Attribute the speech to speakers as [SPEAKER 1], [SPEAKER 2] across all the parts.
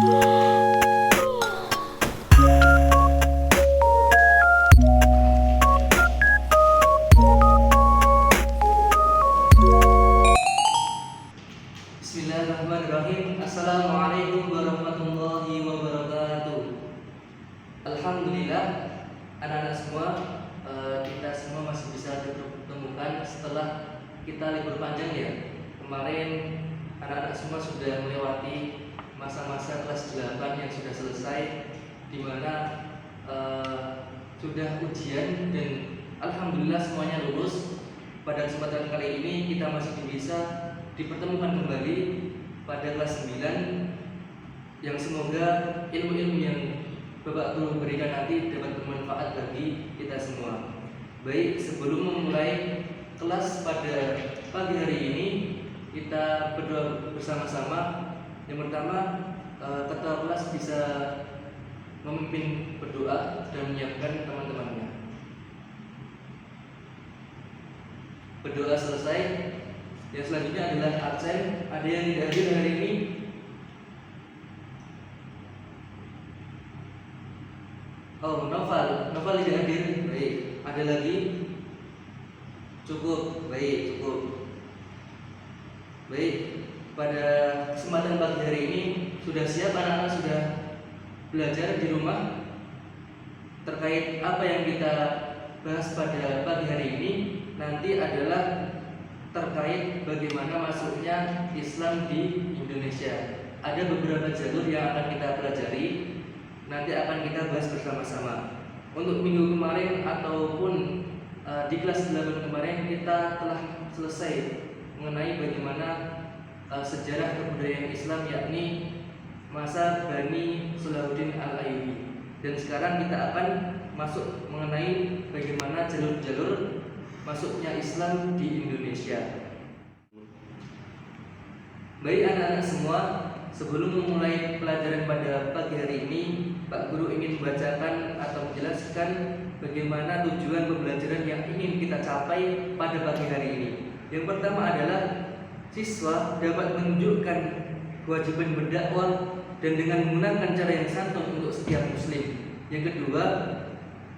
[SPEAKER 1] Bismillahirrahmanirrahim. Assalamualaikum warahmatullahi wabarakatuh. Alhamdulillah, anak-anak semua, kita semua masih bisa dipertemukan setelah kita libur panjang ya. Kemarin anak-anak semua sudah melewati masa-masa kelas 8 yang sudah selesai, di mana sudah ujian dan alhamdulillah semuanya lulus. Pada kesempatan kali ini kita masih bisa dipertemukan kembali pada kelas 9 yang semoga ilmu-ilmu yang Bapak Guru berikan nanti dapat bermanfaat bagi kita semua. Baik, sebelum memulai kelas pada pagi hari ini, kita berdoa bersama-sama. Yang pertama, ketua kelas bisa memimpin berdoa dan menyiapkan teman-temannya. Berdoa selesai. Yang selanjutnya adalah absen. Ada yang tidak hadir hari ini? Oh, Noval tidak hadir. Baik. Ada lagi? Cukup. Baik, cukup. Baik. Pada kesempatan pagi hari ini sudah siap anak-anak, sudah belajar di rumah terkait apa yang kita bahas pada pagi hari ini. Nanti adalah terkait bagaimana masuknya Islam di Indonesia. Ada beberapa jalur yang akan kita pelajari, nanti akan kita bahas bersama-sama. Untuk minggu kemarin ataupun di kelas 8 kemarin kita telah selesai mengenai bagaimana sejarah kebudayaan Islam, yakni masa Bani Salahuddin Al-Ayyubi. Dan sekarang kita akan masuk mengenai bagaimana jalur-jalur masuknya Islam di Indonesia. Baik anak-anak semua, sebelum memulai pelajaran pada pagi hari ini, Pak Guru ingin membacakan atau menjelaskan bagaimana tujuan pembelajaran yang ingin kita capai pada pagi hari ini. Yang pertama adalah siswa dapat menunjukkan kewajiban berdakwah dan dengan menggunakan cara yang santun untuk setiap muslim. Yang kedua,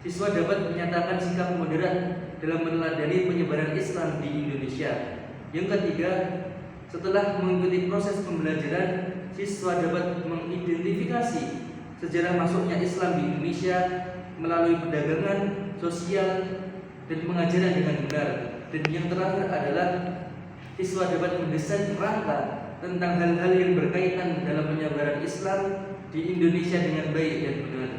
[SPEAKER 1] siswa dapat menyatakan sikap moderat dalam meneladani penyebaran Islam di Indonesia. Yang ketiga, setelah mengikuti proses pembelajaran, siswa dapat mengidentifikasi sejarah masuknya Islam di Indonesia melalui perdagangan, sosial, dan pengajaran dengan benar. Dan yang terakhir adalah siswa dapat mendesain kerangka tentang hal-hal yang berkaitan dalam penyebaran Islam di Indonesia dengan baik dan benar.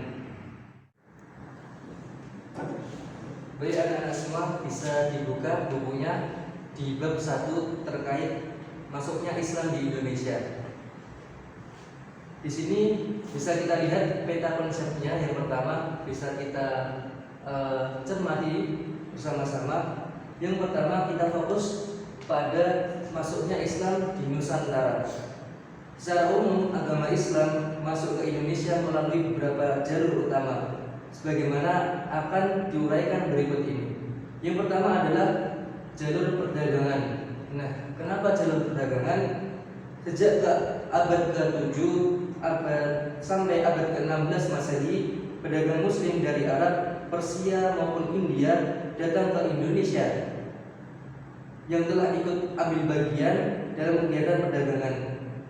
[SPEAKER 1] Baik anak-anak semua, bisa dibuka bukunya di bab 1 terkait masuknya Islam di Indonesia. Di sini bisa kita lihat peta konsepnya. Yang pertama bisa kita cermati bersama-sama. Yang pertama kita fokus pada masuknya Islam di Nusantara. Secara umum agama Islam masuk ke Indonesia melalui beberapa jalur utama, sebagaimana akan diuraikan berikut ini. Yang pertama adalah jalur perdagangan. Nah, kenapa jalur perdagangan? Sejak abad ke-7 sampai abad ke-16 Masehi, pedagang muslim dari Arab, Persia maupun India datang ke Indonesia yang telah ikut ambil bagian dalam kegiatan perdagangan.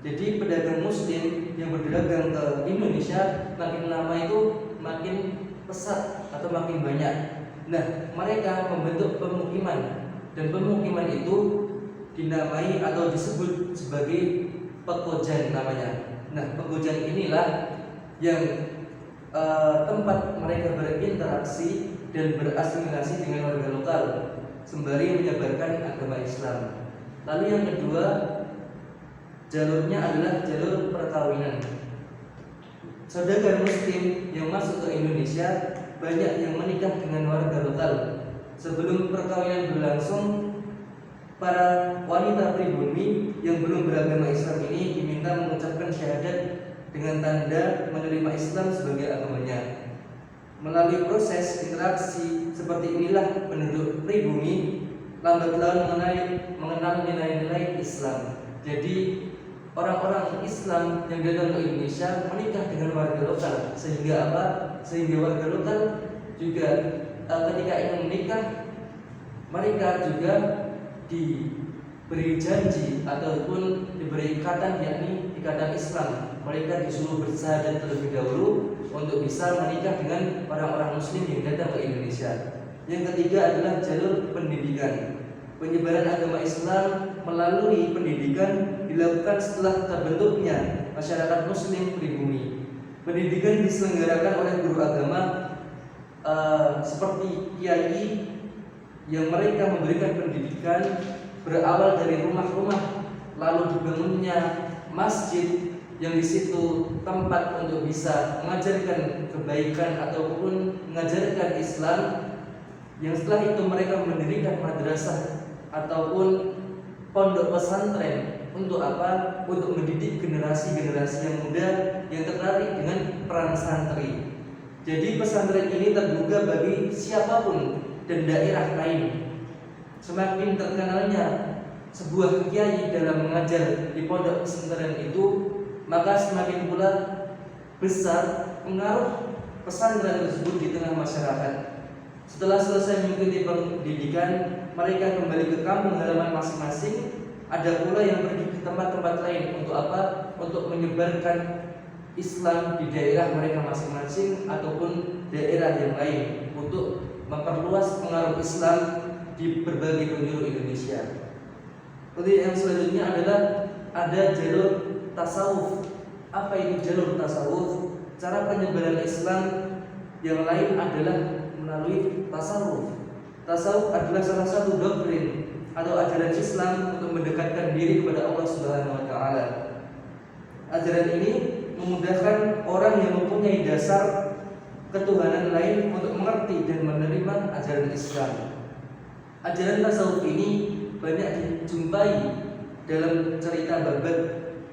[SPEAKER 1] Jadi pedagang muslim yang berdagang ke Indonesia makin lama itu makin pesat atau makin banyak. Nah, mereka membentuk pemukiman, dan pemukiman itu dinamai atau disebut sebagai pekojan namanya. Nah, pekojan inilah yang tempat mereka berinteraksi dan berasimilasi dengan warga lokal sembari menyebarkan agama Islam. Lalu yang kedua, jalurnya adalah jalur perkawinan. Saudagar muslim yang masuk ke Indonesia banyak yang menikah dengan warga lokal. Sebelum perkawinan berlangsung, para wanita pribumi yang belum beragama Islam ini diminta mengucapkan syahadat dengan tanda menerima Islam sebagai agamanya. Melalui proses interaksi seperti inilah penduduk pribumi lambat laun mengenal nilai-nilai Islam. Jadi orang-orang Islam yang datang ke Indonesia menikah dengan warga lokal, sehingga apa? Sehingga warga lokal juga ketika ingin menikah, mereka juga diberi janji ataupun diberi ikatan, yakni ikatan Islam. Mereka disuruh bersyahadat terlebih dahulu untuk bisa menikah dengan orang-orang Muslim yang datang ke Indonesia. Yang ketiga adalah jalur pendidikan. Penyebaran agama Islam melalui pendidikan dilakukan setelah terbentuknya masyarakat Muslim pribumi. Pendidikan diselenggarakan oleh guru agama seperti kiai yang mereka memberikan pendidikan berawal dari rumah-rumah, lalu dibangunnya masjid yang di situ tempat untuk bisa mengajarkan kebaikan ataupun mengajarkan Islam. Yang setelah itu mereka mendirikan madrasah ataupun pondok pesantren untuk apa? Untuk mendidik generasi-generasi yang muda yang tertarik dengan peran santri. Jadi pesantren ini terbuka bagi siapapun dan daerah lain. Semakin terkenalnya sebuah kiai dalam mengajar di pondok pesantren itu, maka semakin pula besar pengaruh pesantren tersebut di tengah masyarakat. Setelah selesai mengikuti pendidikan, mereka kembali ke kampung halaman masing-masing. Ada pula yang pergi ke tempat-tempat lain untuk apa? Untuk menyebarkan Islam di daerah mereka masing-masing ataupun daerah yang lain, untuk memperluas pengaruh Islam di berbagai penjuru Indonesia. Kemudian yang selanjutnya adalah ada jalur tasawuf. Apa itu jalur tasawuf? Cara penyebaran Islam yang lain adalah melalui tasawuf. Tasawuf adalah salah satu doktrin atau ajaran Islam untuk mendekatkan diri kepada Allah Subhanahu wa taala. Ajaran ini memudahkan orang yang mempunyai dasar ketuhanan lain untuk mengerti dan menerima ajaran Islam. Ajaran tasawuf ini banyak dijumpai dalam cerita babat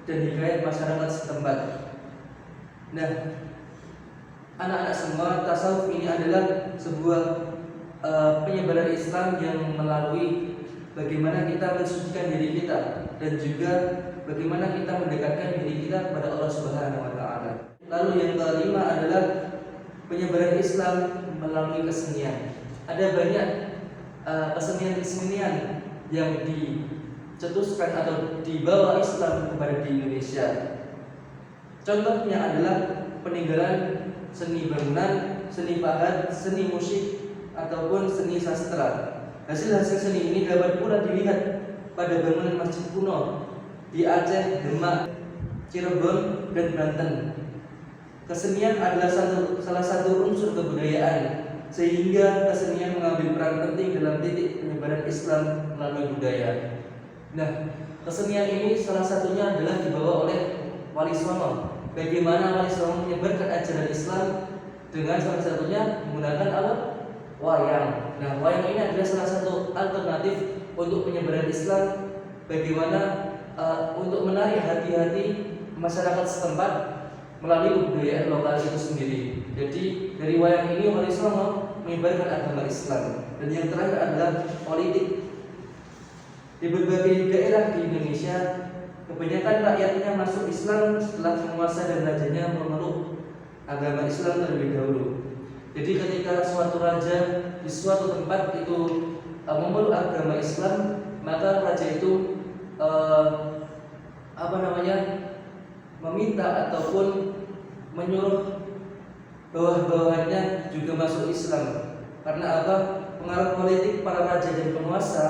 [SPEAKER 1] dan hikayat masyarakat setempat. Nah, anak-anak semua, tasawuf ini adalah sebuah penyebaran Islam yang melalui bagaimana kita mensucikan diri kita dan juga bagaimana kita mendekatkan diri kita kepada Allah Subhanahu wa taala. Lalu yang kelima adalah penyebaran Islam melalui kesenian. Ada banyak kesenian-kesenian yang dicetuskan atau dibawa Islam kepada di Indonesia. Contohnya adalah peninggalan seni bangunan, seni pahat, seni musik ataupun seni sastra. Hasil-hasil seni ini dapat pula dilihat pada bangunan masjid kuno di Aceh, Demak, Cirebon, dan Banten. Kesenian adalah salah satu unsur kebudayaan, sehingga kesenian mengambil peran penting dalam titik penyebaran Islam melalui budaya. Nah, kesenian ini salah satunya adalah dibawa oleh Wali Songo. Bagaimana Wali Songo menyebarkan ajaran Islam dengan salah satunya menggunakan alat wayang. Nah, wayang ini adalah salah satu alternatif untuk penyebaran Islam. Bagaimana untuk menarik hati-hati masyarakat setempat melalui kebudayaan lokal itu sendiri. Jadi dari wayang ini Wali Songo menyebarkan agama Islam. Dan yang terakhir adalah politik. Di berbagai daerah di Indonesia, kebanyakan rakyatnya masuk Islam setelah penguasa dan rajanya memeluk agama Islam terlebih dahulu. Jadi ketika suatu raja di suatu tempat itu memeluk agama Islam, maka raja itu meminta ataupun menyuruh bawah-bawahannya juga masuk Islam. Karena apa? Pengaruh politik para raja dan penguasa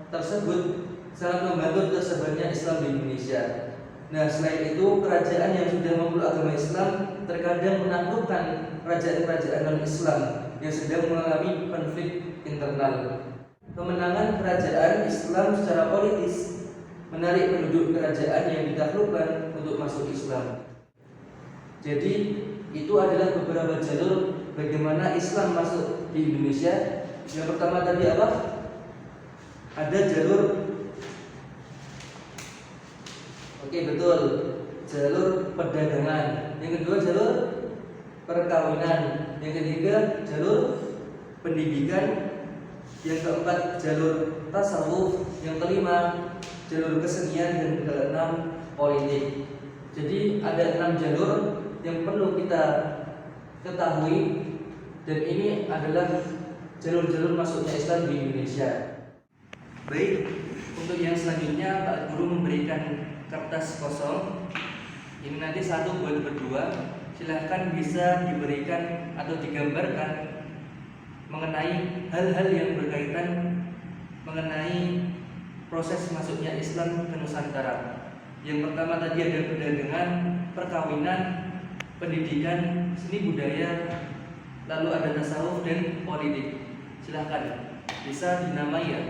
[SPEAKER 1] tersebut sangat membantu tersebarnya Islam di Indonesia. Nah, selain itu, kerajaan yang sudah memeluk agama Islam terkadang menaklukkan kerajaan-kerajaan non-Islam yang sedang mengalami konflik internal. Kemenangan kerajaan Islam secara politis menarik penduduk kerajaan yang ditaklukkan untuk masuk Islam. Jadi itu adalah beberapa jalur bagaimana Islam masuk di Indonesia. Yang pertama tadi apa? Ada jalur, oke betul, jalur perdagangan. Yang kedua jalur perkawinan. Yang ketiga jalur pendidikan. Yang keempat jalur tasawuf. Yang kelima jalur kesenian. Dan keenam politik. Jadi ada 6 jalur yang perlu kita ketahui, dan ini adalah jalur-jalur masuknya Islam di Indonesia. Baik, untuk yang selanjutnya Pak Guru memberikan kertas kosong. Ini nanti satu buat berdua. Silahkan bisa diberikan atau digambarkan mengenai hal-hal yang berkaitan mengenai proses masuknya Islam ke Nusantara. Yang pertama tadi ada perdagangan, perkawinan, pendidikan, seni budaya, lalu ada tasawuf dan politik. Silahkan bisa dinamai ya.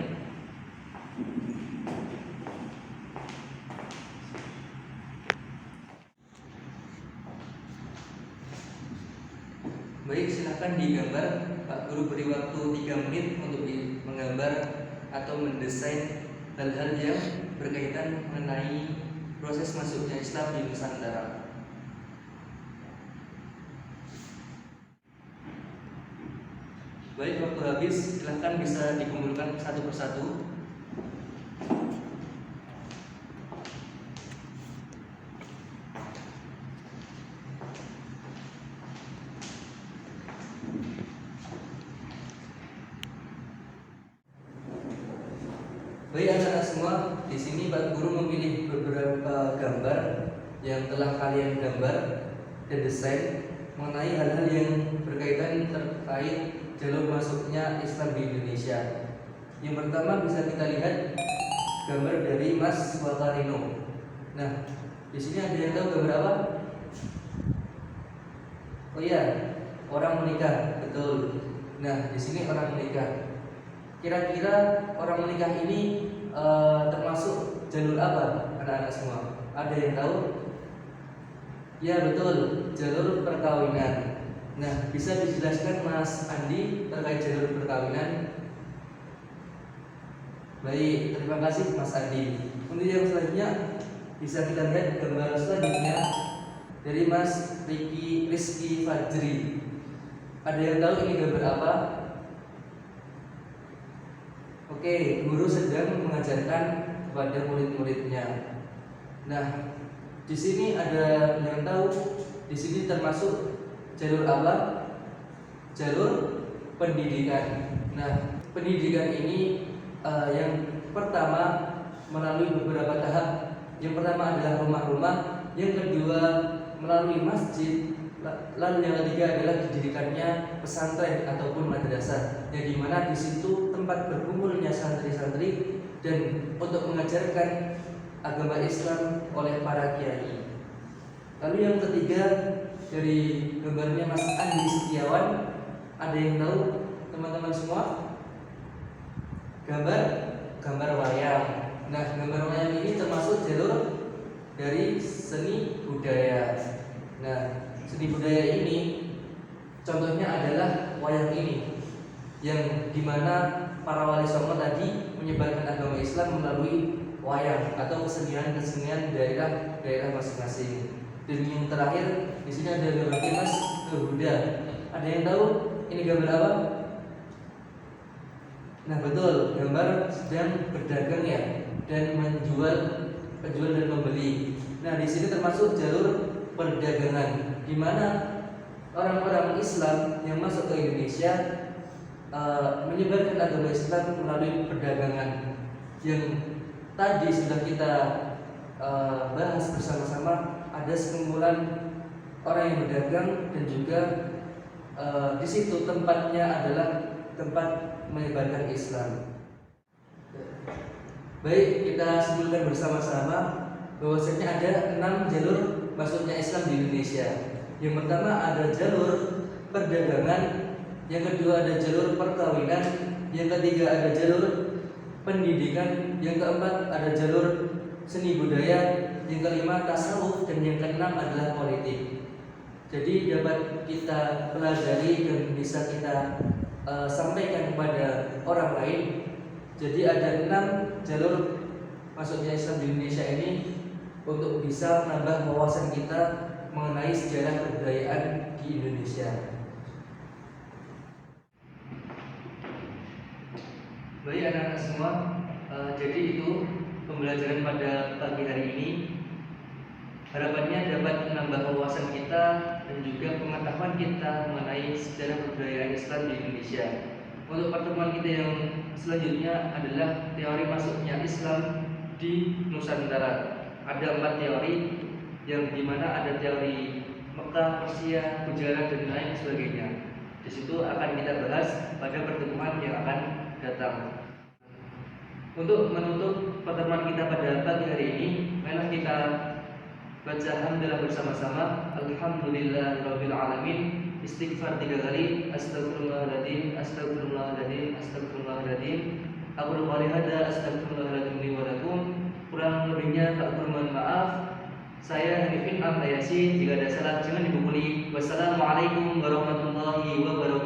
[SPEAKER 1] Baik, silahkan digambar. Pak Guru beri waktu 3 menit untuk menggambar atau mendesain hal-hal yang berkaitan mengenai proses masuknya Islam di Nusantara. Baik, waktu habis, silahkan bisa dikumpulkan satu persatu. Baik anak-anak semua, di sini Pak Guru memilih beberapa gambar yang telah kalian gambar dan desain mengenai hal-hal yang berkaitan terkait jalur masuknya Islam di Indonesia. Yang pertama bisa kita lihat gambar dari Mas Wakarino. Nah, di sini ada yang tahu gambar apa? Oh iya, orang menikah, betul. Nah, di sini orang menikah. Kira-kira orang menikah ini termasuk jalur apa anak-anak semua? Ada yang tahu? Ya betul, jalur perkawinan. Nah, bisa dijelaskan Mas Andi terkait jalur perkawinan? Baik, terima kasih Mas Andi. Untuk yang selanjutnya bisa kita lihat gambar selanjutnya dari Mas Rizky Fajri. Ada yang tahu ini gambar apa? Oke, guru sedang mengajarkan kepada murid-muridnya. Nah, di sini ada yang tahu? Di sini termasuk jalur apa? Jalur pendidikan. Nah, pendidikan ini yang pertama melalui beberapa tahap. Yang pertama adalah rumah-rumah, yang kedua melalui masjid, lalu yang ketiga adalah didirikannya pesantren ataupun madrasah, yang dimana di situ tempat berkumpulnya santri-santri dan untuk mengajarkan agama Islam oleh para kiai. Lalu yang ketiga dari gambarnya Mas Andi Setiawan, ada yang tahu teman-teman semua? Gambar wayang. Nah, gambar wayang ini termasuk jalur dari seni budaya. Nah, seni budaya ini contohnya adalah wayang ini, yang dimana para wali songo tadi menyebarkan agama Islam melalui wayang atau kesenian-kesenian daerah masing-masing. Dan yang terakhir di sini ada gambar Mas Huda. Ada yang tahu ini gambar apa? Nah betul, gambar sedang berdagang ya, dan penjual dan membeli. Nah di sini termasuk jalur perdagangan, di mana orang-orang Islam yang masuk ke Indonesia menyebarkan agama Islam melalui perdagangan, yang tadi sudah kita bahas bersama-sama. Ada sekumpulan orang yang berdagang dan juga di situ tempatnya adalah tempat menyebarkan Islam. Baik, kita simpulkan bersama-sama bahwasanya ada 6 jalur masuknya Islam di Indonesia. Yang pertama ada jalur perdagangan, yang kedua ada jalur perkawinan, yang ketiga ada jalur pendidikan, yang keempat ada jalur seni budaya, yang kelima tasawuf, dan yang keenam adalah politik. Jadi dapat kita pelajari dan bisa kita sampaikan kepada orang lain. Jadi ada 6 jalur masuknya Islam di Indonesia ini untuk bisa menambah wawasan kita mengenai sejarah kebudayaan di Indonesia. Baik anak-anak semua, jadi itu pembelajaran pada pagi hari ini. Harapannya dapat menambah wawasan kita dan juga pengetahuan kita mengenai sejarah kebudayaan Islam di Indonesia. Untuk pertemuan kita yang selanjutnya adalah teori masuknya Islam di Nusantara. Ada 4 teori yang dimana ada teori Mekah, Persia, Gujarat, dan lain sebagainya. Di situ akan kita bahas pada pertemuan yang akan datang. Untuk menutup pertemuan kita pada pagi hari ini, marilah kita baca hamdalah bersama-sama. Alhamdulillahirabbil alamin. Istighfar 3 kali. Astagfirullahaladzim, astagfirullahaladzim, astagfirullahaladzim. Aku qouli hada astagfirullahaladzim li wa lakum. Kurang lebihnya tak bermohon maaf. Saya Hanifin Al-Yasin. Jika ada salah jangan dipukuli. Wassalamualaikum warahmatullahi wabarakatuh.